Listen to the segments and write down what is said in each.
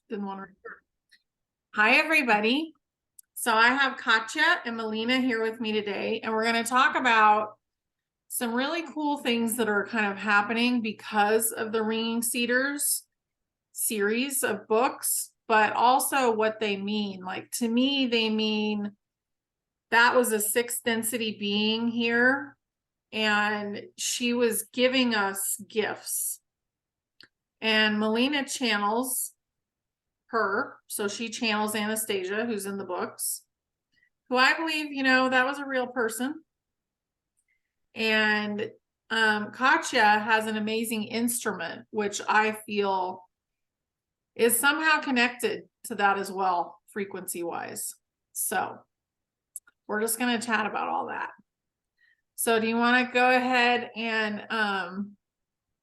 Didn't want to record. Hi, everybody. So I have Katya and Melina here with me today, and we're going to talk about some really cool things that are kind of happening because of the Ringing Cedars series of books, but also what they mean. Like, to me, they mean that was a sixth density being here, and she was giving us gifts. And Melina channels her, so she channels Anastasia, who's in the books, who I believe, that was a real person. And Katya has an amazing instrument, which I feel is somehow connected to that as well, frequency wise. So we're just going to chat about all that. So do you want to go ahead and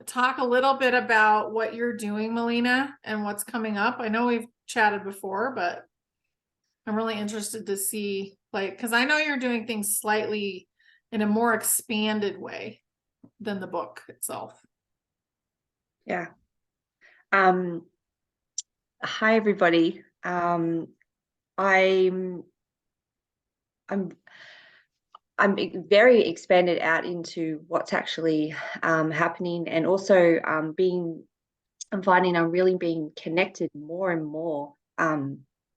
talk a little bit about what you're doing, Melina, and what's coming up? I know we've chatted before, but I'm really interested to see, because I know you're doing things slightly in a more expanded way than the book itself. Yeah. Hi, everybody. I'm very expanded out into what's actually happening, and also I'm finding I'm really being connected more and more,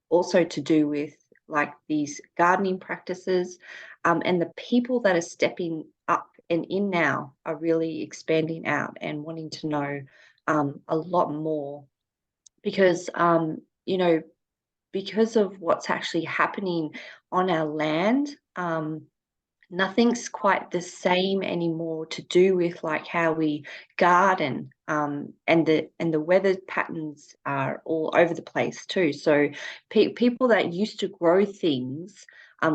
also to do with like these gardening practices, and the people that are stepping up and in now are really expanding out and wanting to know a lot more, because because of what's actually happening on our land. Nothing's quite the same anymore to do with like how we garden, and the weather patterns are all over the place too. So people that used to grow things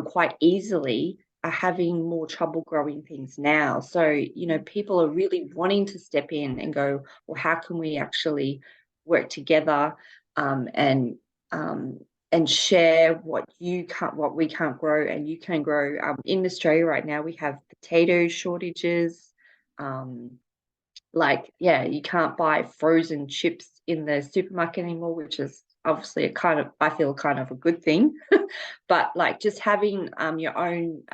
quite easily are having more trouble growing things now. So people are really wanting to step in and go, well, how can we actually work together, and and share what we can't grow and you can grow. In Australia right now, we have potato shortages. You can't buy frozen chips in the supermarket anymore, which is obviously I feel kind of a good thing. But like just having your own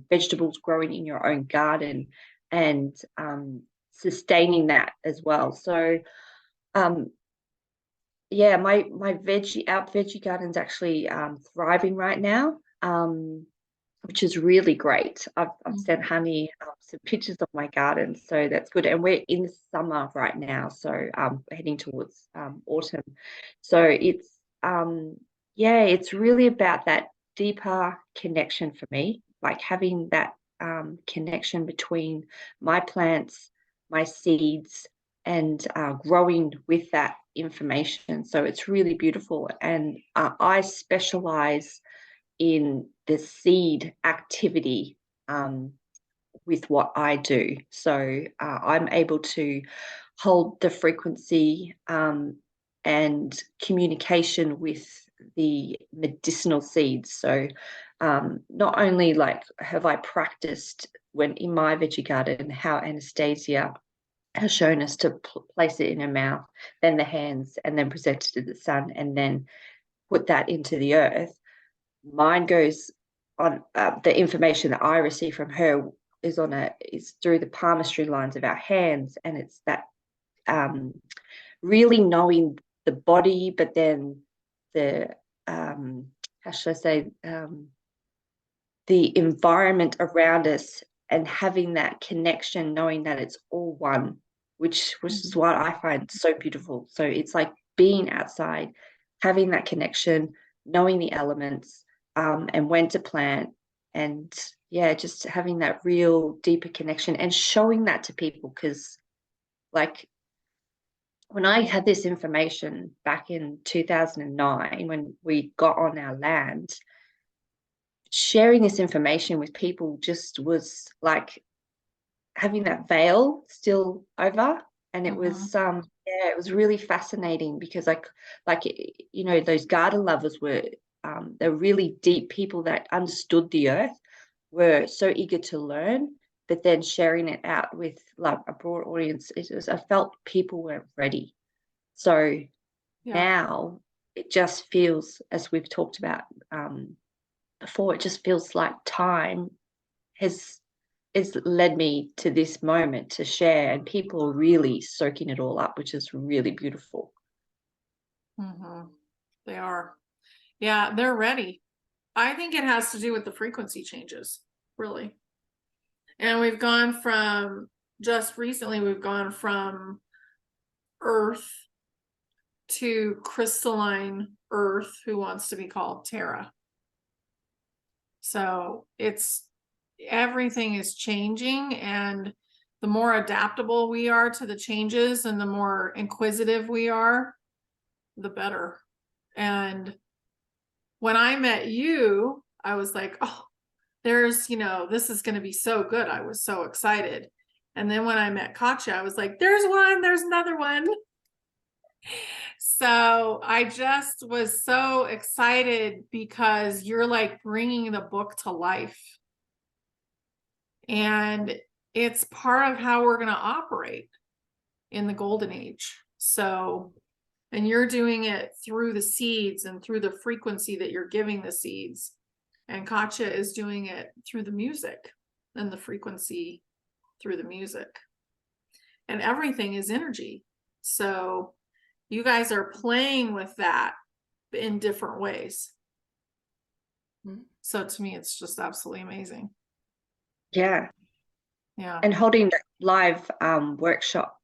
vegetables growing in your own garden, and sustaining that as well. So yeah, our veggie garden's actually thriving right now, which is really great. I've sent Honey some pictures of my garden, so that's good. And we're in summer right now, so heading towards autumn. So it's really about that deeper connection for me, like having that connection between my plants, my seeds, and growing with that information. So it's really beautiful. And I specialize in the seed activity with what I do. So I'm able to hold the frequency and communication with the medicinal seeds. So not only like have I practiced when in my veggie garden how Anastasia has shown us to place it in her mouth, then the hands, and then present it to the sun, and then put that into the earth. Mine goes on, the information that I receive from her is through the palmistry lines of our hands, and it's that really knowing the body, but then the how should I say, the environment around us, and having that connection, knowing that it's all one, which is what I find so beautiful. So it's like being outside, having that connection, knowing the elements, and when to plant, and just having that real deeper connection and showing that to people. Because like when I had this information back in 2009, when we got on our land, sharing this information with people just was like having that veil still over. And it was it was really fascinating, because those garden lovers were they're really deep people that understood the earth, were so eager to learn, but then sharing it out with like a broad audience, I felt people weren't ready. So now it just feels, as we've talked about before, it just feels like time has led me to this moment to share, and people are really soaking it all up, which is really beautiful. They are. Yeah, they're ready. I think it has to do with the frequency changes, really. And we've gone from, just recently, we've gone from Earth to crystalline Earth, who wants to be called Terra. So everything is changing, and the more adaptable we are to the changes and the more inquisitive we are, the better. And when I met you, I was like, oh, this is going to be so good. I was so excited. And then when I met Katya, I was like, there's another one. So I just was so excited because you're like bringing the book to life. And it's part of how we're going to operate in the golden age. So, and you're doing it through the seeds and through the frequency that you're giving the seeds. And Katya is doing it through the music and the frequency through the music. And everything is energy. So you guys are playing with that in different ways. So to me, it's just absolutely amazing. Yeah. Yeah. And holding that live workshop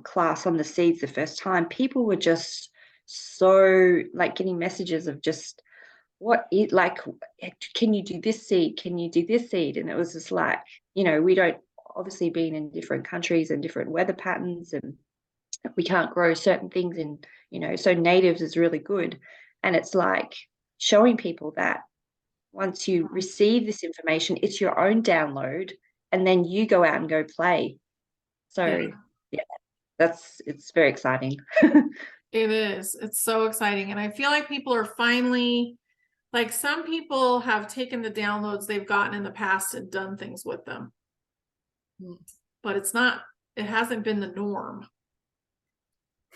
class on the seeds the first time, people were just so like getting messages of just can you do this seed? Can you do this seed? And it was just like, we don't, obviously being in different countries and different weather patterns, and we can't grow certain things in, so natives is really good. And it's like showing people that once you receive this information, it's your own download, and then you go out and go play. So yeah, it's very exciting. It is. It's so exciting. And I feel like people are finally, like, some people have taken the downloads they've gotten in the past and done things with them. But it hasn't been the norm.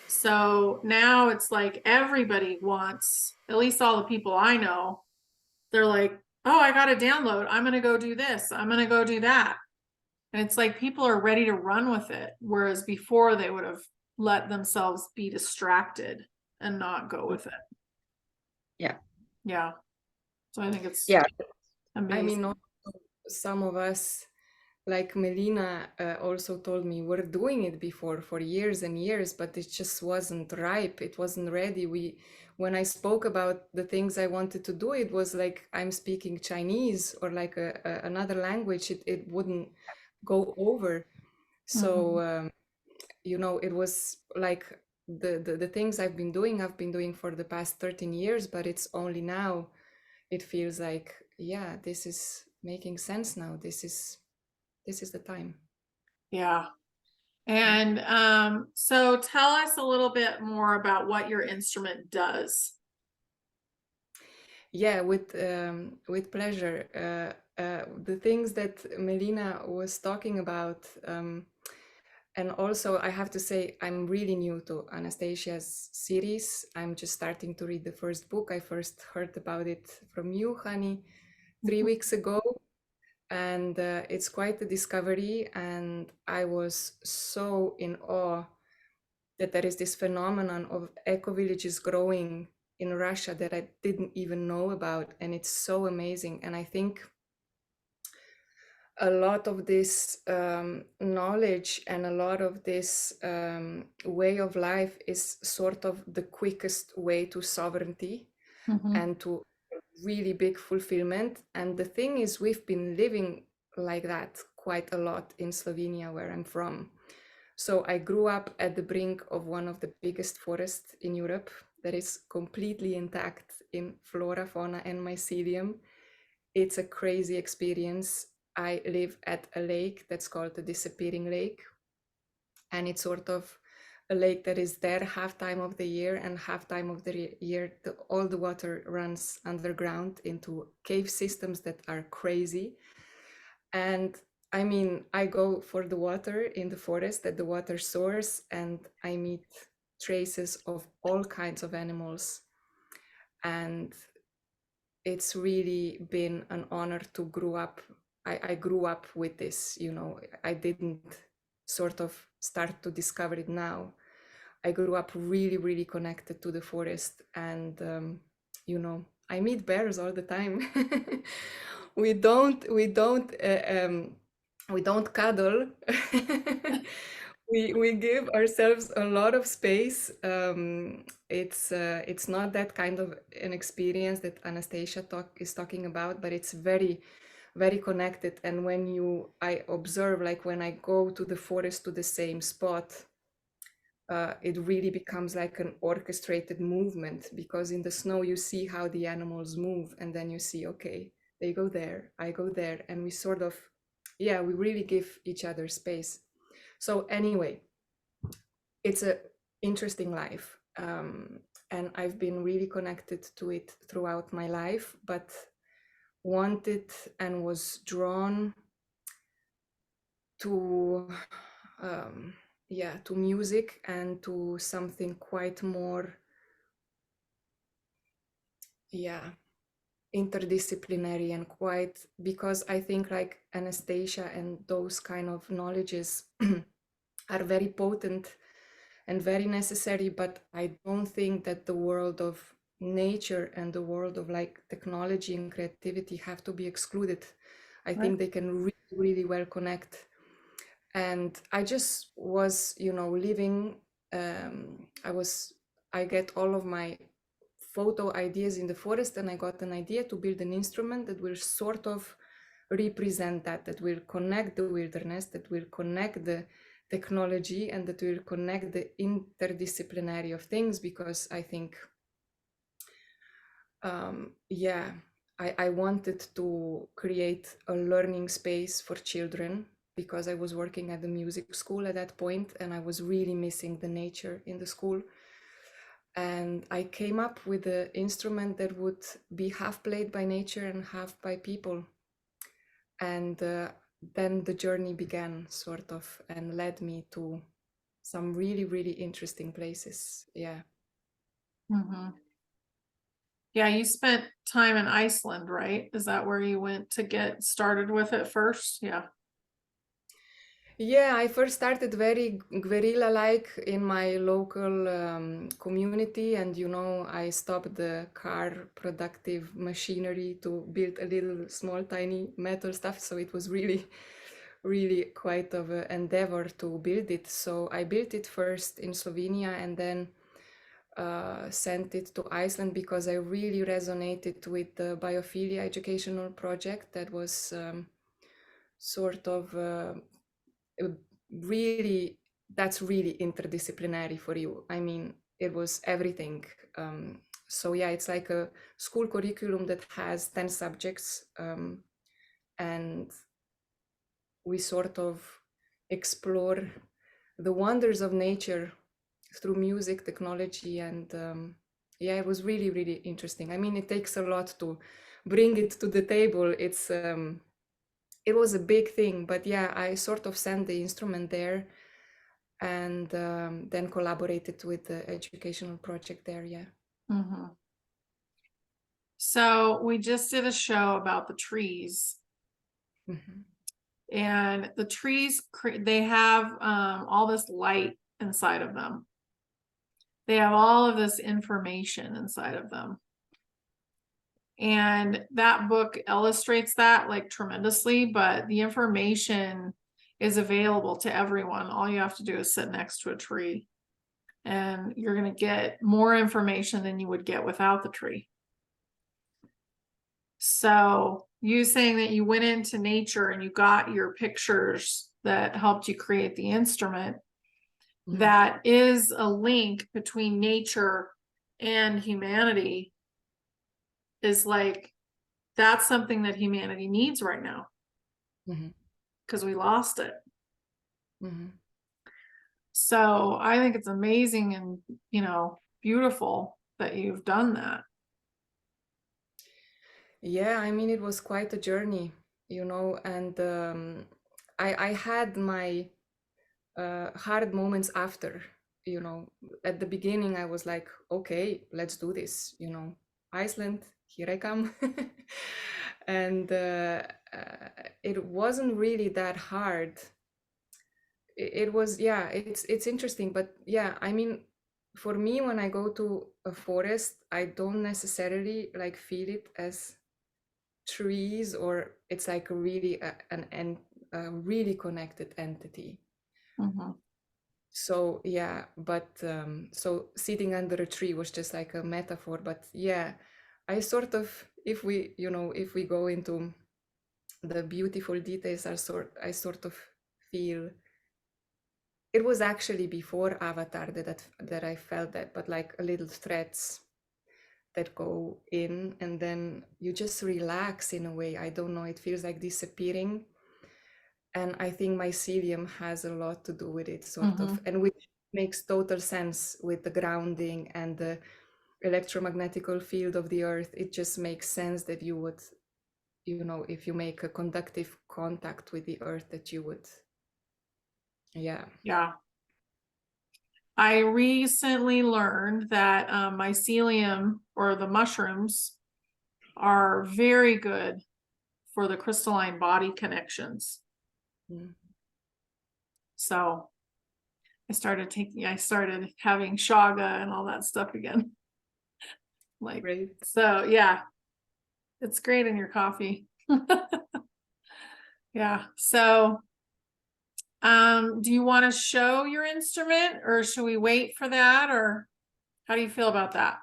So now it's like everybody wants, at least all the people I know, they're like, oh, I got a download. I'm going to go do this. I'm going to go do that. And it's like people are ready to run with it. Whereas before they would have let themselves be distracted and not go with it. Yeah. Yeah. So I think it's amazing. I mean, also some of us, like Melina also told me, we're doing it before for years and years, but it just wasn't ripe. It wasn't ready. When I spoke about the things I wanted to do, it was like I'm speaking Chinese or like another language. It wouldn't go over. So, it was like the things I've been doing for the past 13 years, but it's only now it feels like, yeah, this is making sense now. This is the time. Yeah. And so tell us a little bit more about what your instrument does. Yeah, with pleasure. The things that Melina was talking about, and also I have to say I'm really new to Anastasia's series. I'm just starting to read the first book. I first heard about it from you, Hani, 3 weeks ago, and it's quite a discovery. And I was so in awe that there is this phenomenon of eco villages growing in Russia that I didn't even know about. And it's so amazing. And I think a lot of this knowledge and a lot of this way of life is sort of the quickest way to sovereignty and to really big fulfillment. And the thing is, we've been living like that quite a lot in Slovenia, where I'm from. So I grew up at the brink of one of the biggest forests in Europe that is completely intact in flora, fauna, and mycelium. It's a crazy experience. I live at a lake that's called the Disappearing Lake. And it's sort of a lake that is there half time of the year, and half time of the year, all the water runs underground into cave systems that are crazy. And I mean, I go for the water in the forest at the water source, and I meet traces of all kinds of animals. And it's really been an honor to grow up. I grew up with this, you know, I didn't sort of start to discover it now. I grew up really, really connected to the forest, and you know, I meet bears all the time. we don't, we don't, we don't cuddle. We give ourselves a lot of space. It's not that kind of an experience that Anastasia is talking about, but it's very, very connected. And when I observe, like when I go to the forest to the same spot, it really becomes like an orchestrated movement, because in the snow you see how the animals move, and then you see, okay, they go there, I go there, and we sort of, yeah, we really give each other space. So anyway, it's a interesting life, and I've been really connected to it throughout my life, but wanted and was drawn to yeah, to music and to something quite more, yeah, interdisciplinary, and quite, because I think like Anastasia and those kind of knowledges are very potent and very necessary, but I don't think that the world of nature and the world of like technology and creativity have to be excluded. I Right. think they can really, really well connect. And I just was, you know, living, I get all of my photo ideas in the forest, and I got an idea to build an instrument that will sort of represent that will connect the wilderness, that will connect the technology, and that will connect the interdisciplinary of things, because I think, yeah, I wanted to create a learning space for children, because I was working at the music school at that point, and I was really missing the nature in the school. And I came up with an instrument that would be half played by nature and half by people. And then the journey began, sort of, and led me to some really, really interesting places. Yeah. Mhm. Yeah, you spent time in Iceland, right? Is that where you went to get started with it first? Yeah. Yeah, I first started very guerrilla-like in my local community, and you know, I stopped the car productive machinery to build a little small, tiny metal stuff. So it was really, really quite of an endeavor to build it. So I built it first in Slovenia, and then sent it to Iceland, because I really resonated with the biophilia educational project that was sort of. Really, that's really interdisciplinary for you. I mean, it was everything. So yeah, it's like a school curriculum that has 10 subjects, and we sort of explore the wonders of nature through music, technology, and yeah, it was really, really interesting. I mean, it takes a lot to bring it to the table. It was a big thing, but yeah, I sort of sent the instrument there, and then collaborated with the educational project there. Yeah. Mhm. So we just did a show about the trees, Mhm. and the trees, they have all this light inside of them. They have all of this information inside of them. And that book illustrates that like tremendously, but the information is available to everyone. All you have to do is sit next to a tree, and you're going to get more information than you would get without the tree. So you saying that you went into nature and you got your pictures that helped you create the instrument, Mhm. that is a link between nature and humanity, is like, that's something that humanity needs right now, Mhm. because we lost it. Mhm. So I think it's amazing and, you know, beautiful that you've done that. Yeah, I mean, it was quite a journey, you know, and I had my hard moments after, you know. At the beginning, I was like, okay, let's do this, you know. Iceland, here I come. And it wasn't really that hard. It was, yeah, it's interesting, but yeah, I mean, for me, when I go to a forest, I don't necessarily like feel it as trees, or it's like really a really connected entity. Mhm. So yeah, but so sitting under a tree was just like a metaphor, but yeah, I sort of, if we, if we go into the beautiful details, I sort of feel it was actually before Avatar that I felt that, but like a little threads that go in, and then you just relax in a way. I don't know, it feels like disappearing. And I think mycelium has a lot to do with it, sort of, and which makes total sense with the grounding and the electromagnetical field of the earth. It just makes sense that you would, if you make a conductive contact with the earth, that you would, yeah. Yeah. I recently learned that mycelium, or the mushrooms, are very good for the crystalline body connections. Mm. So I started having shaga and all that stuff again. Like, Great. so yeah, it's great in your coffee. Yeah. So do you want to show your instrument, or should we wait for that, or how do you feel about that?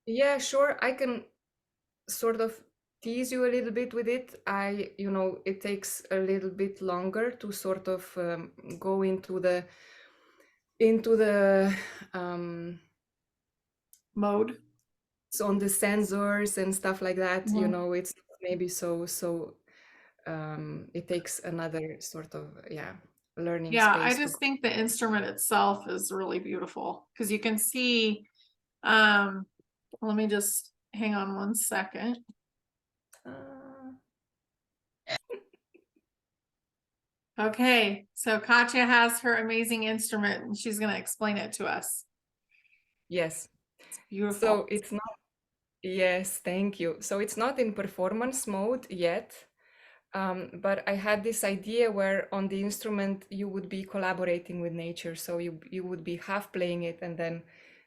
Yeah, sure. I can sort of tease you a little bit with it. It takes a little bit longer to sort of go into the um Mode. on the sensors and stuff like that. Mhm. It's maybe so it takes another sort of, yeah, learning Yeah, I space to just go. think the instrument itself is really beautiful because you can see, let me just hang on one second. Uh, Okay, so Katya has her amazing instrument and she's going to explain it to us. yes. It's beautiful. So it's not, yes, thank you. So it's not in performance mode yet. But I had this idea where on the instrument you would be collaborating with nature. So you would be half playing it, and then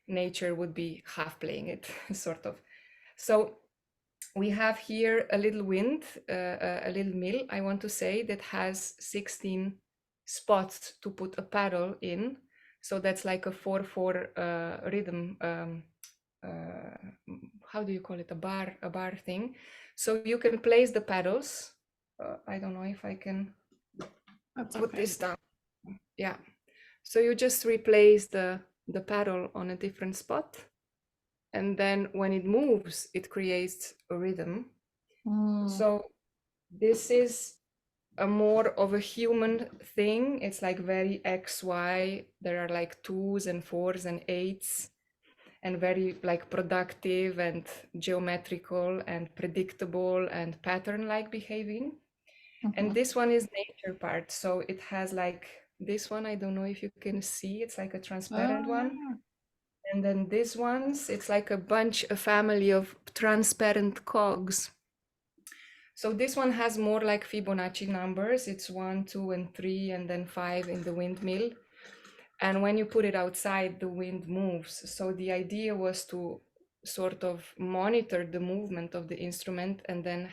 nature would be half playing it, sort of. So we have here a little wind, a little mill, I want to say, that has 16 spots to put a paddle in. So that's like a 4/4 rhythm. How do you call it? A bar thing. So you can place the paddles. I don't know if I can That's put okay. this down. Yeah. So you just replace the paddle on a different spot, and then when it moves, it creates a rhythm. So this is a more of a human thing. It's like very XY. There are like 2s and 4s and 8s, and very like productive and geometrical and predictable and pattern like behaving. And this one is nature part. So it has like this one, I don't know if you can see, it's like a transparent Oh, one. yeah. And then this one's, it's like a family of transparent cogs. So this one has more like Fibonacci numbers. It's 1, 2, and 3, and then 5 in the windmill. And when you put it outside, the wind moves. So the idea was to sort of monitor the movement of the instrument, and then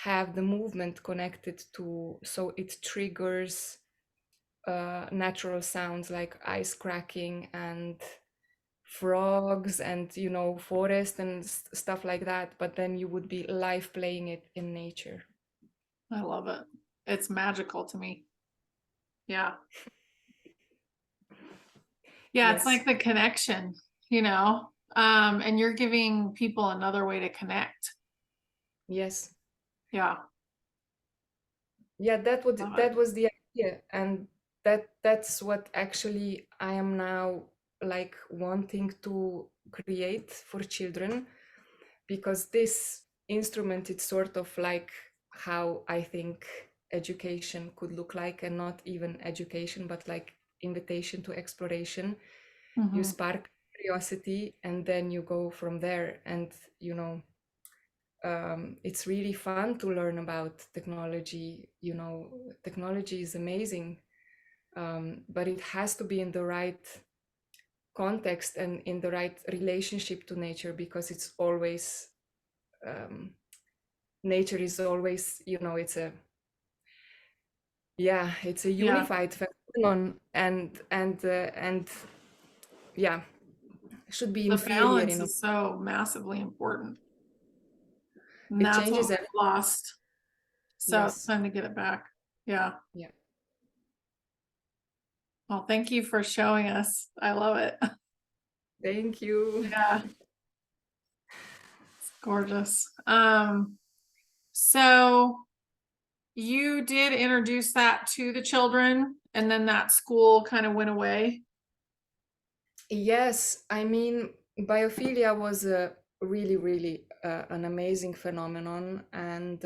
have the movement connected to, so it triggers natural sounds like ice cracking and frogs and forest and stuff like that, but then you would be live playing it in nature. I love it. It's magical to me. Yeah. Yeah, it's Yes. like the connection, and you're giving people another way to connect. Yes. Yeah. Yeah, Love that it. was the idea, and that's what actually I am now like wanting to create for children, because this instrument, it's sort of like how I think education could look like, and not even education, but like invitation to exploration. You Mhm. spark curiosity, and then you go from there. And it's really fun to learn about technology. Technology is amazing, but it has to be in the right context and in the right relationship to nature, because it's always nature is always, it's a Yeah. unified phenomenon, and yeah, should be The inferior balance is so massively important. And it that's what changes we've lost. So it's yes. time to get it back. Yeah. Yeah, Well, thank you for showing us. I love it. thank you. Yeah. It's gorgeous. So you did introduce that to the children, and then that school kind of went away. Yes, I mean, biophilia was a really, really an amazing phenomenon, and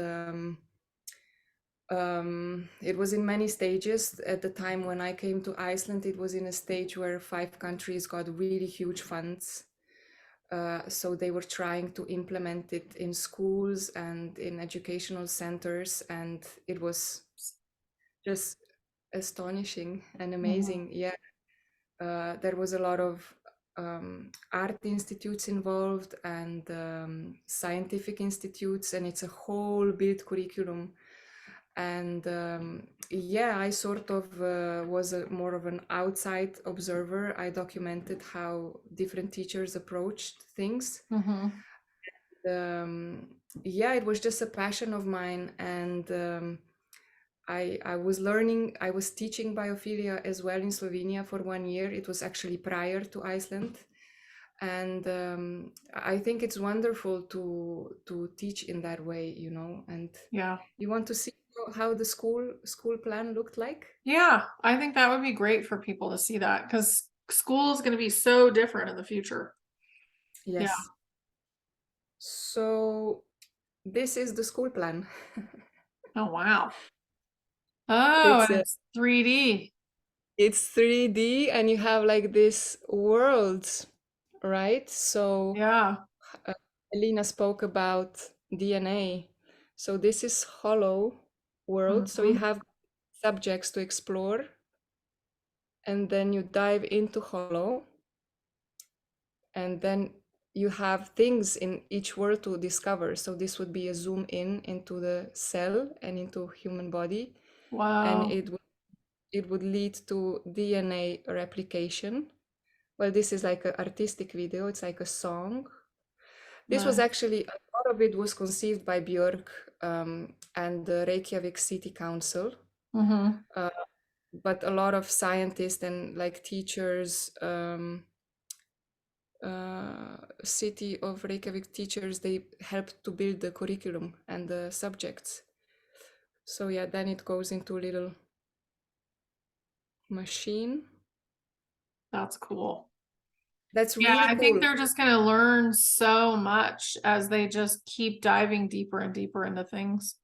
it was in many stages. At the time when I came to Iceland, it was in a stage where 5 countries got really huge funds. So they were trying to implement it in schools and in educational centers, and it was just astonishing and amazing. Yeah, there was a lot of art institutes involved, and scientific institutes, and it's a whole built curriculum. And yeah, I sort of was more of an outside observer. I documented how different teachers approached things. Mm-hmm. um, yeah, it was just a passion of mine, and I was learning. I was teaching biophilia as well in Slovenia for 1 year. It was actually prior to Iceland, and I think it's wonderful to teach in that way, And Yeah. you want to see how the school plan looked like? Yeah. I think that would be great for people to see that, because school is going to be so different in the future. Yeah. Yes. So this is the school plan. Oh, wow. Oh, It's and it's 3D. it's 3D, and you have like this world, right? So Yeah. uh, Elena spoke about DNA. So this is hollow world. So you Mm-hmm. have subjects to explore, and then you dive into hollow, and then you have things in each world to discover. So this would be a zoom in into the cell and into human body, and Wow. it would lead to DNA replication. Well, this is like an artistic video. It's like a song. This was Nice. actually, a lot of it was conceived by Björk and the Reykjavik City Council. Mm-hmm. Uh, but a lot of scientists and like teachers, city of Reykjavik teachers, they helped to build the curriculum and the subjects. So yeah, then it goes into a little machine. That's cool. That's Yeah, really I think cool. they're just going to learn so much as they just keep diving deeper and deeper into things,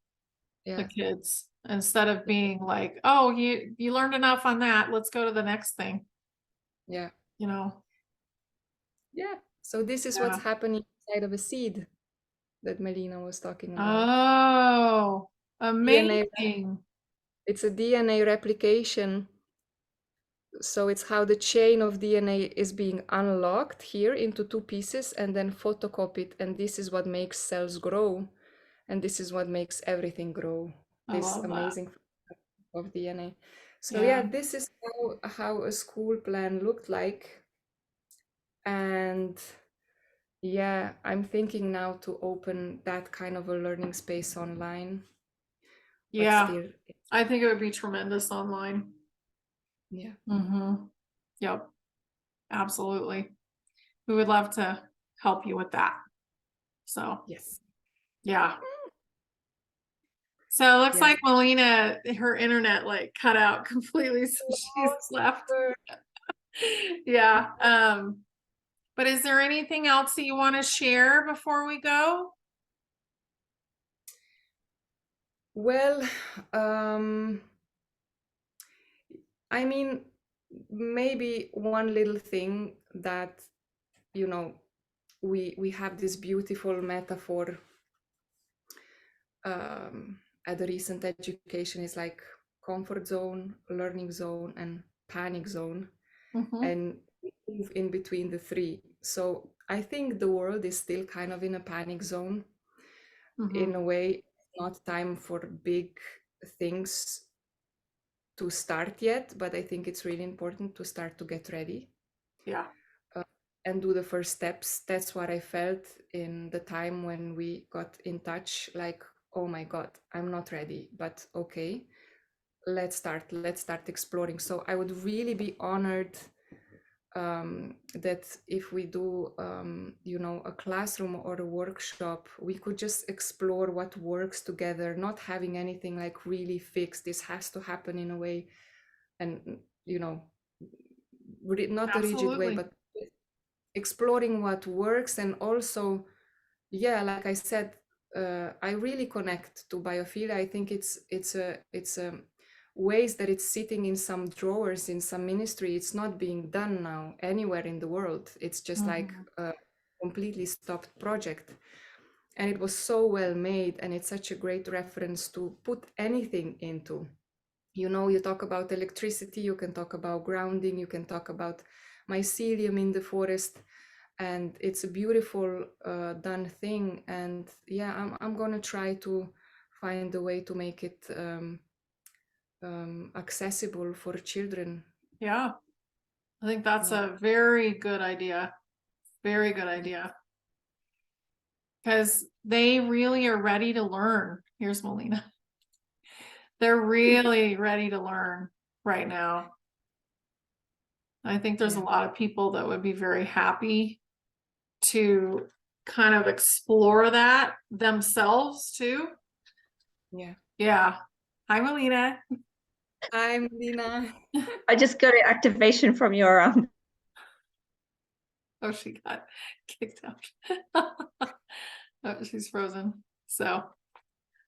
the Yeah, kids, instead of being like, oh, you learned enough on that. Let's go to the next thing, yeah, you know? yeah. So this is what's Yeah. happening inside of a seed that Melina was talking about. Oh, DNA, amazing. it's a DNA replication. So it's how the chain of DNA is being unlocked here into 2 pieces and then photocopied. And this is what makes cells grow. And this is what makes everything grow. I This love that. amazing of DNA. So yeah, Yeah. this is how a school plan looked like. And yeah, I'm thinking now to open that kind of a learning space online. But Yeah. still, I think it would be tremendous online. yeah. Mm-hmm. Yep. Absolutely. We would love to help you with that. So, Yes. yeah. So it looks Yeah. like Melina, her internet like cut out completely, so she's left. Yeah. But is there anything else that you want to share before we go? Well, I mean, maybe one little thing that you know, we have this beautiful metaphor at the recent education is like comfort zone, learning zone, and panic zone, and we move in between the three. So I think the world is still kind of in a panic zone. In a way. It's not time for big things to start yet, but I think it's really important to start to get ready. Yeah. And do the first steps. That's what I felt in the time when we got in touch, like, oh my God, I'm not ready, but okay, let's start exploring. So I would really be honored that if we do, you know, a classroom or a workshop, we could just explore what works together, not having anything like really fixed. This has to happen in a way, and, you know, not a rigid way, Absolutely. but exploring what works. And also, yeah, like I said, I really connect to biophilia. I think it's a ways that it's sitting in some drawers in some ministry. It's not being done now anywhere in the world. It's just like a completely stopped project. And it was so well made, and it's such a great reference to put anything into. You know, you talk about electricity, you can talk about grounding, you can talk about mycelium in the forest, and it's a beautiful done thing. And yeah, I'm gonna try to find a way to make it accessible for children. Yeah. I think that's Yeah. a very good idea. Very good idea. Because they really are ready to learn. Here's Melina. They're really ready to learn right now. I think there's a Yeah. lot of people that would be very happy to kind of explore that themselves too. Yeah. Yeah. Hi, Melina. Hi, Melina. I just got an activation from your Oh, she got kicked out. Oh, she's frozen. So,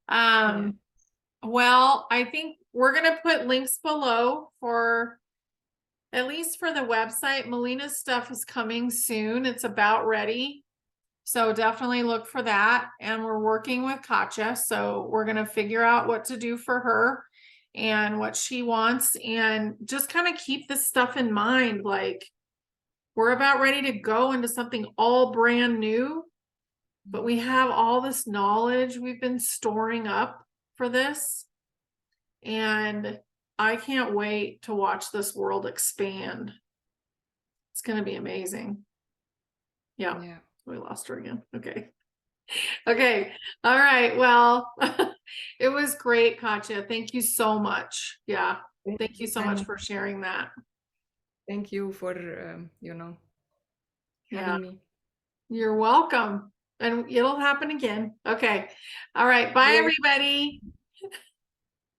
well, I think we're gonna put links below for at least for the website. Melina's stuff is coming soon. It's about ready. So definitely look for that. And we're working with Katja. So we're gonna figure out what to do for her and what she wants, and just kind of keep this stuff in mind. Like, we're about ready to go into something all brand new, but we have all this knowledge we've been storing up for this. And I can't wait to watch this world expand. It's going to be amazing. Yeah. Yeah. We lost her again. Okay. Okay. All right. Well, it was great, Katja. Thank you so much. Yeah. Thank you so much for sharing that. Thank you for, you know, having me. You're welcome. And it'll happen again. Okay. All right. Bye, Yeah. everybody.